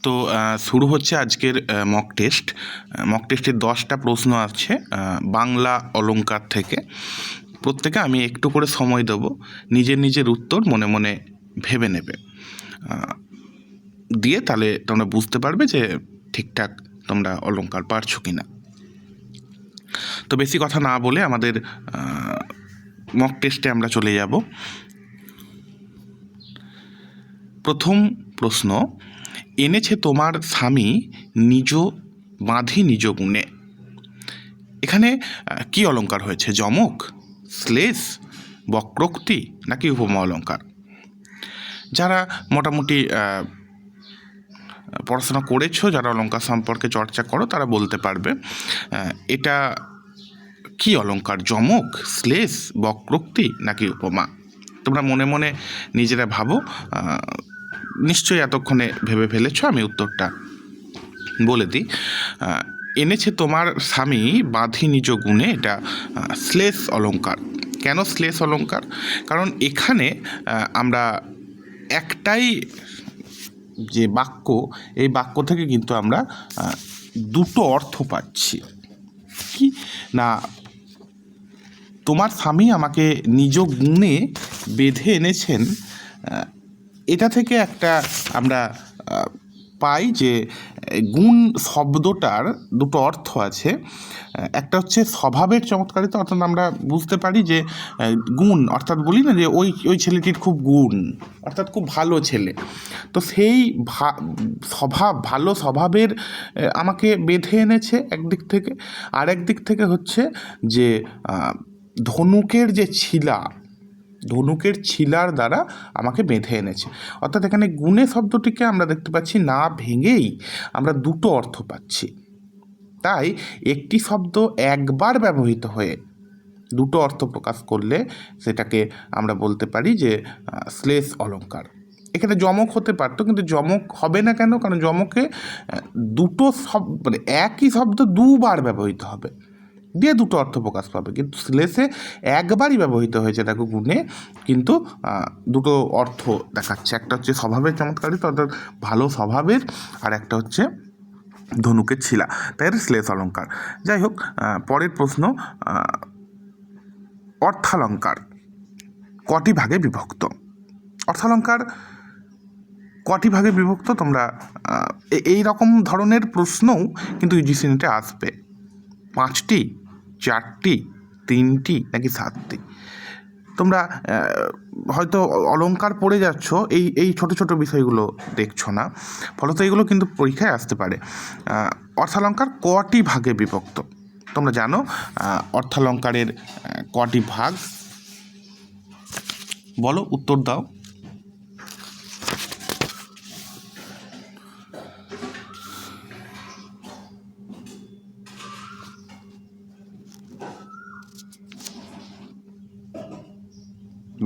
তো শুরু হচ্ছে আজকের মক টেস্ট। মক টেস্টের 10টা প্রশ্ন আছে বাংলা অলংকার থেকে। প্রত্যেকে আমি একটু করে সময় দেবো, নিজের নিজের উত্তর মনে মনে ভেবে নেবে, দিয়ে তাহলে তোমরা বুঝতে পারবে যে ঠিকঠাক তোমরা অলংকার পারছো কি না। তো বেশি কথা না বলে আমাদের মক টেস্টে আমরা চলে যাব। প্রথম প্রশ্ন, এনেছে তোমার স্বামী নিজ বাঁধি নিজ গুণে। এখানে কি অলংকার হয়েছে? যমক, শ্লেষ, বক্রোক্তি নাকি উপমা অলংকার? যারা মোটামুটি পড়াশোনা করেছো, যারা অলংকার সম্পর্কে চর্চা করো, তারা বলতে পারবে এটা কি অলংকার, যমক, শ্লেষ, বক্রোক্তি নাকি উপমা। তোমরা মনে মনে নিজেরা ভাবো, নিশ্চয়ই এতক্ষণে ভেবে ফেলেছো। আমি উত্তরটা বলে দিই। এনেছে তোমার স্বামী বাঁধি নিজ গুণে, এটা শ্লেষ অলংকার। কেন শ্লেষ অলংকার? কারণ এখানে আমরা একটাই যে বাক্য, এই বাক্য থেকে কিন্তু আমরা দুটো অর্থ পাচ্ছি। কি না, তোমার স্বামী আমাকে নিজ গুণে বেঁধে এনেছেন, এটা থেকে একটা আমরা পাই যে গুণ শব্দটার দুটো অর্থ আছে। একটা হচ্ছে স্বভাবের চমৎকারিতা, অর্থাৎ আমরা বুঝতে পারি যে গুণ, অর্থাৎ বলি না যে ওই ছেলেটির খুব গুণ, অর্থাৎ খুব ভালো ছেলে। তো সেই ভালো স্বভাবের আমাকে বেঁধে এনেছে একদিক থেকে, আর একদিক থেকে হচ্ছে যে ধনুকের যে ছিলা, ধনুকের ছিলার দ্বারা আমাকে বেঁধে এনেছে। অর্থাৎ এখানে গুণে শব্দটিকে আমরা দেখতে পাচ্ছি না ভেঙেই আমরা দুটো অর্থ পাচ্ছি। তাই একটি শব্দ একবার ব্যবহৃত হয়ে দুটো অর্থ প্রকাশ করলে সেটাকে আমরা বলতে পারি যে শ্লেষ অলংকার। এখানে যমক হতে পারতো, কিন্তু যমক হবে না কেন? কারণ যমকে দুটো মানে একই শব্দ দুবার ব্যবহৃত হবে, দিয়ে দুটো অর্থ প্রকাশ পাবে। কিন্তু শ্লেষে একবারই ব্যবহৃত হয়েছে, দেখো গুণে কিন্তু দুটো অর্থ দেখাচ্ছে। একটা হচ্ছে স্বভাবের চমৎকারিতা, অর্থাৎ ভালো স্বভাবের, আর একটা হচ্ছে ধনুকের ছিলা, তাই শ্লেষ অলংকার। যাই হোক, পরের প্রশ্ন, অর্থালঙ্কার কটি ভাগে বিভক্ত? অর্থালঙ্কার কটি ভাগে বিভক্ত? তোমরা এই রকম ধরনের প্রশ্নও কিন্তু ইউজিসি নেটে আসবে। 5টি, 4টি, 3টি নাকি 7টি? তোমরা হয়তো অলংকার পড়ে যাচ্ছ, এই ছোট ছোট বিষয়গুলো দেখছো না, ফলত এগুলো কিন্তু পরীক্ষায় আসতে পারে। অর্থালঙ্কার কটি ভাগে বিভক্ত? তোমরা জানো অর্থালঙ্কারের কটি ভাগ? বলো, উত্তর দাও।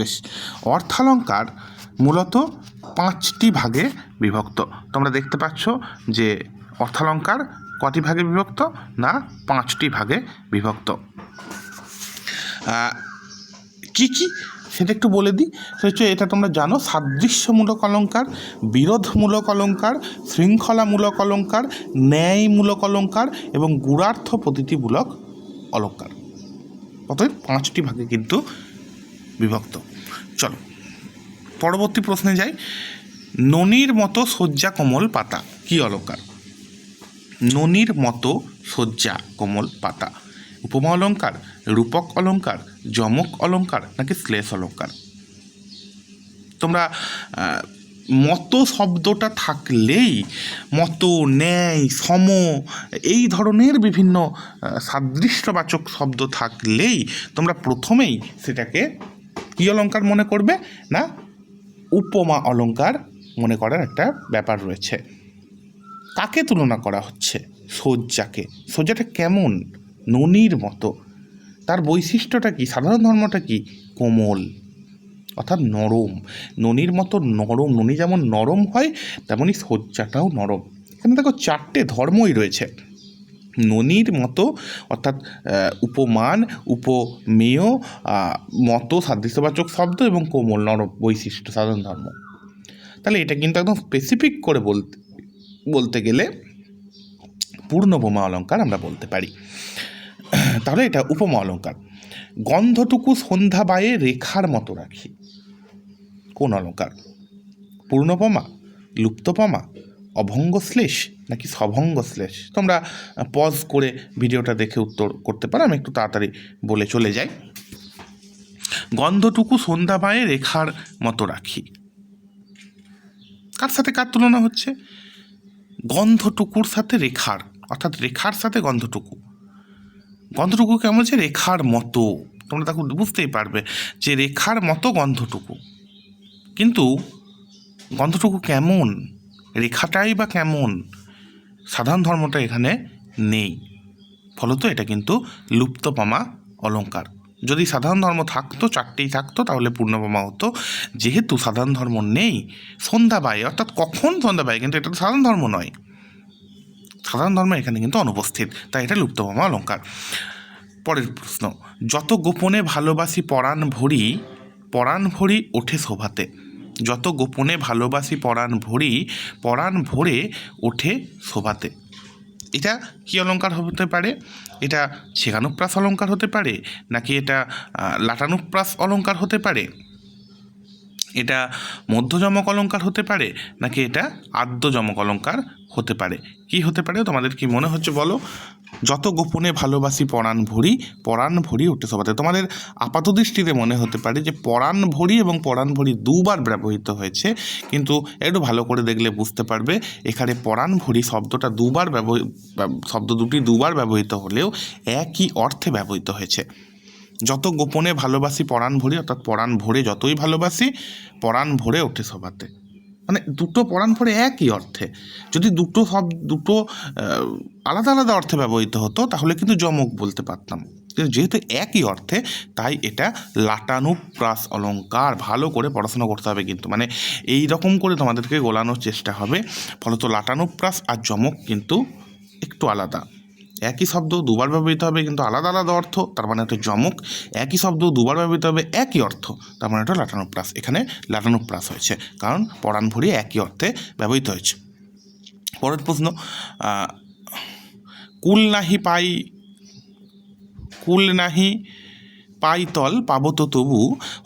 বেশ, অর্থালঙ্কার মূলত 5টি ভাগে বিভক্ত। তোমরা দেখতে পাচ্ছ যে অর্থালঙ্কার কটি ভাগে বিভক্ত? না, 5টি ভাগে বিভক্ত। কি কি সেটা একটু বলে দিই। সেটা হচ্ছে, এটা তোমরা জানো, সাদৃশ্যমূলক অলঙ্কার, বিরোধমূলক অলঙ্কার, শৃঙ্খলামূলক অলঙ্কার, ন্যায়মূলক অলঙ্কার এবং গূঢ়ার্থ প্রতীতিমূলক অলঙ্কার। অতএব 5টি ভাগে কিন্তু বিভক্ত। চলো পরবর্তী প্রশ্নে যাই। ননির মতো শয্যা কোমল পাতা কি অলঙ্কার? ননির মতো শয্যা কোমল পাতা উপমা অলঙ্কার, রূপক অলঙ্কার, যমক অলঙ্কার নাকি শ্লেষ অলঙ্কার? তোমরা মতো শব্দটা থাকলেই, মতো, ন্যায়, সম, এই ধরনের বিভিন্ন সাদৃশ্যবাচক শব্দ থাকলেই তোমরা প্রথমেই সেটাকে কি অলঙ্কার মনে করবে? না, উপমা অলঙ্কার মনে করার একটা ব্যাপার রয়েছে। কাকে তুলনা করা হচ্ছে? শয্যাকে। শয্যাটা কেমন? ননির মতো। তার বৈশিষ্ট্যটা কি? সাধারণ ধর্মটা কি? কোমল, অর্থাৎ নরম। ননির মতো নরম। ননি যেমন নরম হয়, তেমনই শয্যাটাও নরম। এখানে দেখো 4টে ধর্মই রয়েছে। ননির মতো অর্থাৎ উপমান, উপমেয়, মতো সাদৃশ্যবাচক শব্দ এবং কোমল, নরম বৈশিষ্ট্য, সাধারণ ধর্ম। তাহলে এটা কিন্তু একদম স্পেসিফিক করে বলতে গেলে পূর্ণবোমা অলঙ্কার আমরা বলতে পারি। তাহলে এটা উপমা অলঙ্কার। গন্ধটুকু সন্ধ্যা বায়ে রেখার মতো রাখি, কোন অলঙ্কার? পূর্ণোপমা, লুপ্তোপমা, অভঙ্গ শ্লেষ নাকি সভঙ্গ শ্লেষ? তোমরা পজ করে ভিডিওটা দেখে উত্তর করতে পারো, আমি একটু তাড়াতাড়ি বলে চলে যাই। গন্ধটুকু সন্ধ্যা বায়ে রেখার মতো রাখি, কার সাথে কার তুলনা হচ্ছে? গন্ধটুকুর সাথে রেখার, অর্থাৎ রেখার সাথে গন্ধটুকু। গন্ধটুকু কেমন হচ্ছে? রেখার মতো। তোমরা তখন বুঝতেই পারবে যে রেখার মতো গন্ধটুকু, কিন্তু গন্ধটুকু কেমন, রেখাটাই বা কেমন, সাধারণ ধর্মটা এখানে নেই। ফলত এটা কিন্তু লুপ্তোপমা অলঙ্কার। যদি সাধারণ ধর্ম থাকতো, চারটেই থাকতো, তাহলে পূর্ণোপমা হতো। যেহেতু সাধারণ ধর্ম নেই, সন্ধ্যাবায় অর্থাৎ কখন সন্ধ্যাবায়, কিন্তু এটা তো সাধারণ ধর্ম নয়, সাধারণ ধর্ম এখানে কিন্তু অনুপস্থিত, তাই এটা লুপ্তোপমা অলঙ্কার। পরের প্রশ্ন, যত গোপনে ভালোবাসি পরাণ ভরি, পরাণ ভরি ওঠে শোভাতে। যত গোপনে ভালোবাসি পরাণ ভরি, পরাণ ভরে ওঠে শোভাতে। এটা কি অলঙ্কার হতে পারে? এটা ছেগানুপ্রাস অলঙ্কার হতে পারে, নাকি এটা লাটানুপ্রাস অলঙ্কার হতে পারে, এটা মধ্যযমক অলঙ্কার হতে পারে, নাকি এটা আদ্যযমক অলঙ্কার হতে পারে? কি হতে পারে তোমাদের কি মনে হচ্ছে বলো? যত গোপনে ভালোবাসি পরাণ ভরি, পরাণ ভরি ওঠে শোভাতে। তোমাদের আপাত দৃষ্টিতে মনে হতে পারে যে পরাণ ভরি এবং পরাণ ভরি দুবার ব্যবহৃত হয়েছে, কিন্তু একটু ভালো করে দেখলে বুঝতে পারবে এখানে পরাণ ভরি শব্দটা শব্দ দুটি দুবার ব্যবহৃত হলেও একই অর্থে ব্যবহৃত হয়েছে। যত গোপনে ভালোবাসি পরাণ ভরি, অর্থাৎ পরাণ ভরে যতই ভালোবাসি, পরাণ ভরে ওঠে শোভাতে, মানে দুটো পরাণ ভরে একই অর্থে। যদি দুটো আলাদা আলাদা অর্থে ব্যবহৃত হতো তাহলে কিন্তু যমক বলতে পারতাম, কিন্তু যেহেতু একই অর্থে তাই এটা লাটানুপ্রাস অলঙ্কার। ভালো করে পড়াশোনা করতে হবে কিন্তু, মানে এই রকম করে তোমাদেরকে গোলানোর চেষ্টা হবে। ফলত লাটানুপ্রাস আর যমক কিন্তু একটু আলাদা। একই শব্দ দুবার ব্যবহৃত হবে কিন্তু আলাদা আলাদা অর্থ, তার মানে একটা যমক। একই শব্দ দুবার ব্যবহৃত হবে একই অর্থ, তার মানে একটা লাটানুপ্রাস। এখানে লাটানুপ্রাস হয়েছে কারণ পরাণ ভরি একই অর্থে ব্যবহৃত হয়েছে। পরের প্রশ্ন, কুল নাহি পাই তল পাবো তো তবু,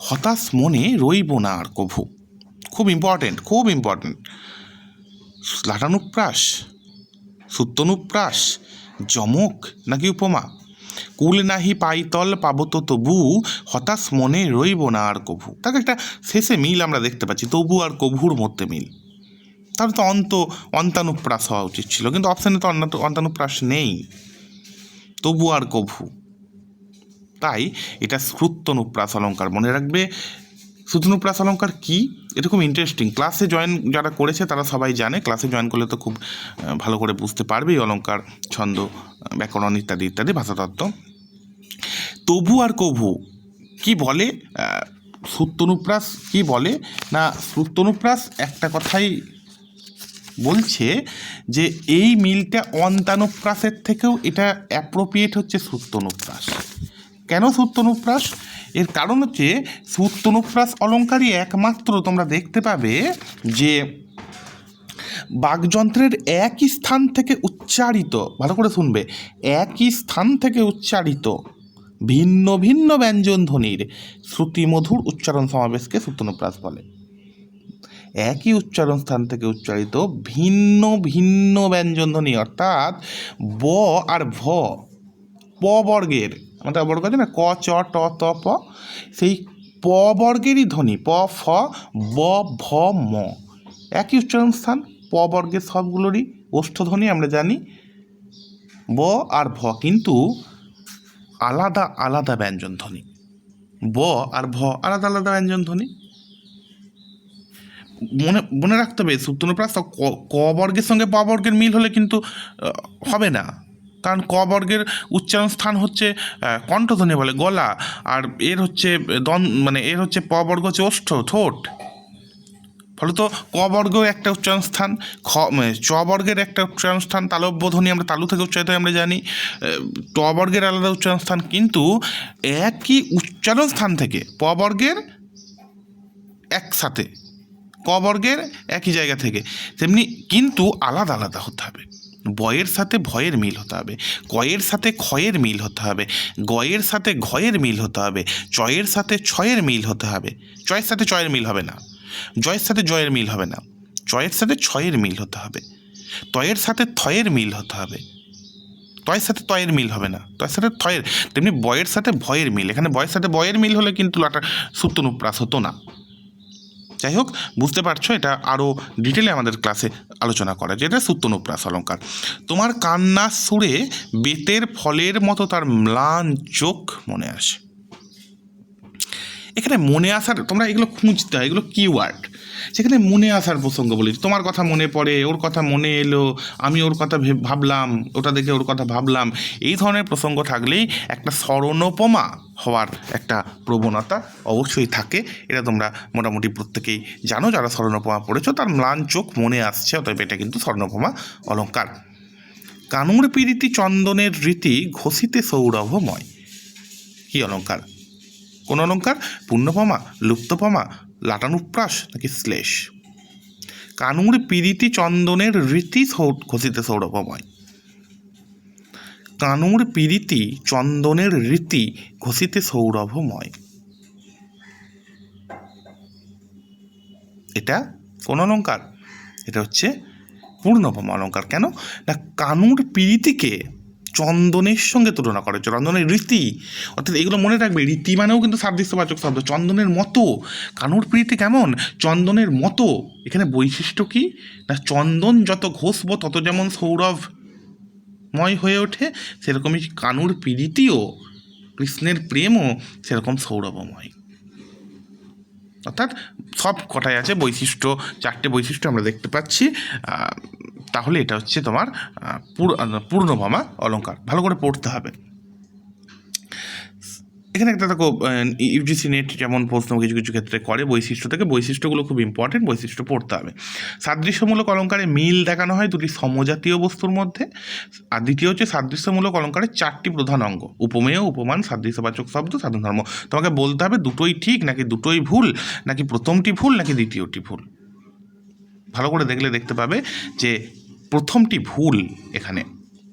হতাশ মনে রইব না আর কভু। খুব ইম্পর্টেন্ট, খুব ইম্পর্টেন্ট। লাটানুপ্রাস, সূত্তনুপ্রাস, যমক নাকি উপমা? কুল নাহি পাইতল পাবো তো তবু, হতাশ মনে রইব না আর কভু। তাকে একটা শেষে মিল আমরা দেখতে পাচ্ছি, তবু আর কভুর মধ্যে মিল। তাহলে তো অন্তানুপ্রাস হওয়া উচিত ছিল, কিন্তু অপশানে তো অন্তানুপ্রাস নেই, তবু আর কভু। তাই এটা শ্রুত্যনুপ্রাস অলঙ্কার। মনে রাখবে শ্রুত্যনুপ্রাস অলঙ্কার কি, এটা খুব ইন্টারেস্টিং। ক্লাসে জয়েন যারা করেছে তারা সবাই জানে, ক্লাসে জয়েন করলে তো খুব ভালো করে বুঝতে পারবে এই অলঙ্কার, ছন্দ, ব্যাকরণ ইত্যাদি ইত্যাদি, ভাষাতত্ত্ব। তবু আর কভু কি বলে? শ্রুত্যনুপ্রাস কি বলে না, শ্রুত্যনুপ্রাস একটা কথাই বলছে যে এই মিলটা অন্তানুপ্রাসের থেকেও এটা অ্যাপ্রোপ্রিয়েট হচ্ছে শ্রুত্যনুপ্রাস। কেন শ্রুত্যনুপ্রাস? এর কারণ হচ্ছে শ্রুত্যনুপ্রাস অলঙ্কারই একমাত্র তোমরা দেখতে পাবে যে বাকযন্ত্রের একই স্থান থেকে উচ্চারিত, ভালো করে শুনবে, একই স্থান থেকে উচ্চারিত ভিন্ন ভিন্ন ব্যঞ্জন ধ্বনির শ্রুতিমধুর উচ্চারণ সমাবেশকে শ্রুত্যনুপ্রাস বলে। একই উচ্চারণ স্থান থেকে উচ্চারিত ভিন্ন ভিন্ন ব্যঞ্জন ধ্বনি, অর্থাৎ ব আর ভ, প বর্গের, আমাদের বর্গ আছে না, ক চ ট ত প, সেই প বর্গেরই ধ্বনি প ফ ব ভ ম, একই উচ্চারণ স্থান, প বর্গের সবগুলোরই ওষ্ঠধ্বনি আমরা জানি, ব আর ভ, কিন্তু আলাদা আলাদা ব্যঞ্জন ধ্বনি। ব আর ভ আলাদা আলাদা ব্যঞ্জন ধ্বনি। মনে রাখতে হবে শ্রুত্যনুপ্রাস ক বর্গের সঙ্গে প বর্গের মিল হলে কিন্তু হবে না, কারণ ক বর্গের উচ্চারণ স্থান হচ্ছে কণ্ঠধ্বনি বলে গলা, আর এর হচ্ছে এর হচ্ছে প বর্গ হচ্ছে ওষ্ঠ, ঠোঁট। ফলত ক বর্গ একটা উচ্চারণ স্থান, চ বর্গের একটা উচ্চারণ স্থান, তালব্য ধ্বনি আমরা তালু থেকে উচ্চারিত হয় আমরা জানি, ট বর্গের আলাদা উচ্চারণ স্থান, কিন্তু একই উচ্চারণ স্থান থেকে প বর্গের একসাথে ক বর্গের একই জায়গা থেকে, তেমনি কিন্তু আলাদা আলাদা হতে হবে। বয়ের সাথে ভয়ের মিল হতে হবে, কয়ের সাথে ক্ষয়ের মিল হতে হবে, গয়ের সাথে ঘয়ের মিল হতে হবে, চয়ের সাথে ছয়ের মিল হতে হবে। চয়ের সাথে চয়ের মিল হবে না, জয়ের সাথে জয়ের মিল হবে না, চয়ের সাথে ছয়ের মিল হতে হবে, তয়ের সাথে থয়ের মিল হতে হবে, তয়ের সাথে তয়ের মিল হবে না, তয়ের সাথে থয়ের। তেমনি বয়ের সাথে ভয়ের মিল, এখানে বয়ের সাথে বয়ের মিল হলে কিন্তু সূত্রনুপ্রাস হতো না। যাই হোক, বুঝতে পারছো, এটা আরও ডিটেলে আমাদের ক্লাসে আলোচনা করা, যেটা সূত্রনুপ্রাস অলঙ্কার। তোমার কান্নার সুরে বেতের ফলের মতো তার ম্লান চোখ মনে আসে। এখানে মনে আসার, তোমরা এগুলো খুঁজতে হয়, এগুলো কিওয়ার্ড। সেখানে মনে আসার প্রসঙ্গ বলেছি, তোমার কথা মনে পড়ে, ওর কথা মনে এলো, আমি ওর কথা ভাবলাম, ওটা দেখে ওর কথা ভাবলাম, এই ধরনের প্রসঙ্গ থাকলেই একটা স্মরণোপমা হওয়ার একটা প্রবণতা অবশ্যই থাকে। এটা তোমরা মোটামুটি প্রত্যেকেই জানো, যারা স্মরণোপমা পড়েছো। তার ম্লান চোখ মনে আসছে, অতএব এটা কিন্তু স্মরণোপমা অলঙ্কার। কানুর পীড়িতি চন্দনের রীতি ঘষিতে সৌরভময়, কি অলঙ্কার? কোন অলঙ্কার? পূর্ণপমা, লুপ্তপমা, লাটানুপ্রাস নাকি শ্লেষ? কানুর পীড়িতি চন্দনের রীতি ঘষিতে সৌরভময়। কানুর পীড়িতি চন্দনের রীতি ঘষিতে সৌরভময়, এটা কোন অলঙ্কার? এটা হচ্ছে পূর্ণপমা অলঙ্কার। কেন না, কানুর পীড়িতিকে চন্দনের সঙ্গে তুলনা করে, চন্দনের রীতি, অর্থাৎ এগুলো মনে রাখবে, রীতি মানেও কিন্তু সাদৃশ্যবাচক শব্দ। চন্দনের মতো, কানুর প্রীতি কেমন? চন্দনের মতো। এখানে বৈশিষ্ট্য কি না, চন্দন যত ঘষবো তত যেমন সৌরভময় হয়ে ওঠে, সেরকমই কানুর প্রীতিও, কৃষ্ণের প্রেমও সেরকম সৌরভময়। অর্থাৎ সব কটাই আছে বৈশিষ্ট্য, 4টে বৈশিষ্ট্য আমরা দেখতে পাচ্ছি। তাহলে এটা হচ্ছে তোমার পূর্ণপমা অলঙ্কার। ভালো করে পড়তে হবে। এখানে একটা দেখো, ইউজিসি নেট যেমন প্রশ্ন কিছু কিছু ক্ষেত্রে করে বৈশিষ্ট্য থেকে, বৈশিষ্ট্যগুলো খুব ইম্পর্টেন্ট, বৈশিষ্ট্য পড়তে হবে। সাদৃশ্যমূলক অলঙ্কারে মিল দেখানো হয় দুটি সমজাতীয় বস্তুর মধ্যে। আর দ্বিতীয় হচ্ছে সাদৃশ্যমূলক অলঙ্কারের 4টি প্রধান অঙ্গ: উপমেয়, উপমান, সাদৃশ্যবাচক শব্দ, সাধন ধর্ম। তোমাকে বলতে হবে দুটোই ঠিক নাকি দুটোই ভুল, নাকি প্রথমটি ভুল নাকি দ্বিতীয়টি ভুল। ভালো করে দেখলে দেখতে পাবে যে প্রথমটি ভুল এখানে।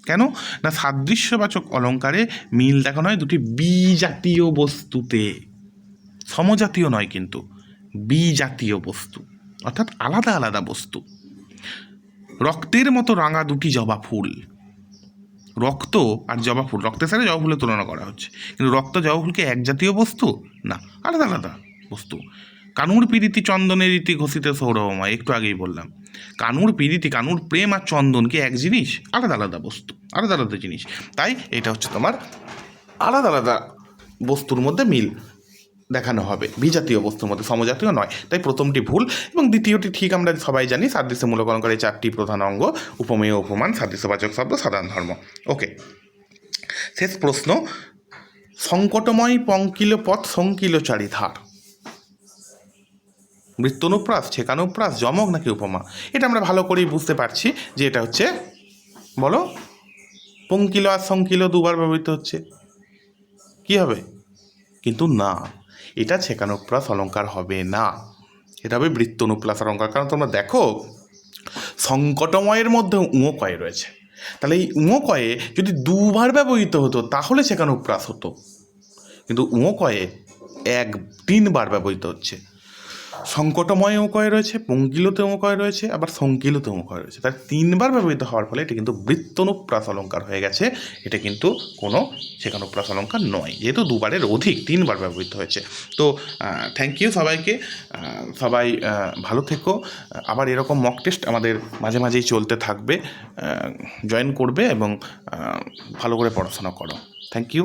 কেন না, সাদৃশ্যবাচক অলঙ্কারে মিল দেখানো হয় দুটি বিজাতীয় বস্তুতে, সমজাতীয় নয় কিন্তু বিজাতীয় বস্তু, অর্থাৎ আলাদা আলাদা বস্তু। রক্তের মতো রাঙা দুটি জবা ফুল, রক্ত আর জবা ফুল, রক্তের সাথে জবা ফুলের তুলনা করা হচ্ছে, কিন্তু রক্ত জবা ফুলকে এক জাতীয় বস্তু না, আলাদা আলাদা বস্তু। কানুর পীড়িতি চন্দনের রীতি ঘষিতে সৌরভময়, একটু আগেই বললাম। কানুর পীড়িতি, কানুর প্রেম আর চন্দন কি এক জিনিস? আলাদা আলাদা বস্তু, আলাদা আলাদা জিনিস। তাই এটা হচ্ছে তোমার আলাদা আলাদা বস্তুর মধ্যে মিল দেখানো হবে, বিজাতীয় বস্তুর মধ্যে, সমজাতীয় নয়। তাই প্রথমটি ভুল এবং দ্বিতীয়টি ঠিক। আমরা সবাই জানি সাদৃশ্যমূলক অলঙ্কারের 4টি প্রধান অঙ্গ: উপমেয়, উপমান, সাদৃশ্যবাচক শব্দ, সাধারণ ধর্ম। ওকে, শেষ প্রশ্ন। সংকটময় পঙ্কিল পথ শঙ্কিল চারিধার, বৃত্তনুপ্রাস, ছেকানুপ্রাস, যমক নাকি উপমা? এটা আমরা ভালো করেই বুঝতে পারছি যে এটা হচ্ছে, বলো, পঙ্কিল আর শঙ্কিল দুবার ব্যবহৃত হচ্ছে, কি হবে? কিন্তু না, এটা ছেকানুপ্রাস অলঙ্কার হবে না, এটা হবে বৃত্তনুপ্রাস অলঙ্কার। কারণ তোমরা দেখো, সংকটময়ের মধ্যে উঁ কয়ে রয়েছে, তাহলে এই উঁ কয়ে যদি দুবার ব্যবহৃত হতো তাহলে ছেকানুপ্রাস হতো, কিন্তু উঁ কয়ে 3বার ব্যবহৃত হচ্ছে। সংকটময় ওঁকয় রয়েছে, পঙ্কিলতে ওঁকয় রয়েছে, আবার শঙ্কিলতে ওঁকয় রয়েছে। তার 3বার ব্যবহৃত হওয়ার ফলে এটা কিন্তু বৃত্তনুপ্রাস অলঙ্কার হয়ে গেছে। এটা কিন্তু কোনো ছেকানুপ্রাস অলঙ্কার নয়, যেহেতু 2বারের অধিক 3বার ব্যবহৃত হয়েছে। তো থ্যাংক ইউ সবাইকে, সবাই ভালো থেকো। আবার এরকম মক টেস্ট আমাদের মাঝে মাঝেই চলতে থাকবে, জয়েন করবে এবং ভালো করে পড়াশোনা করো। Thank you.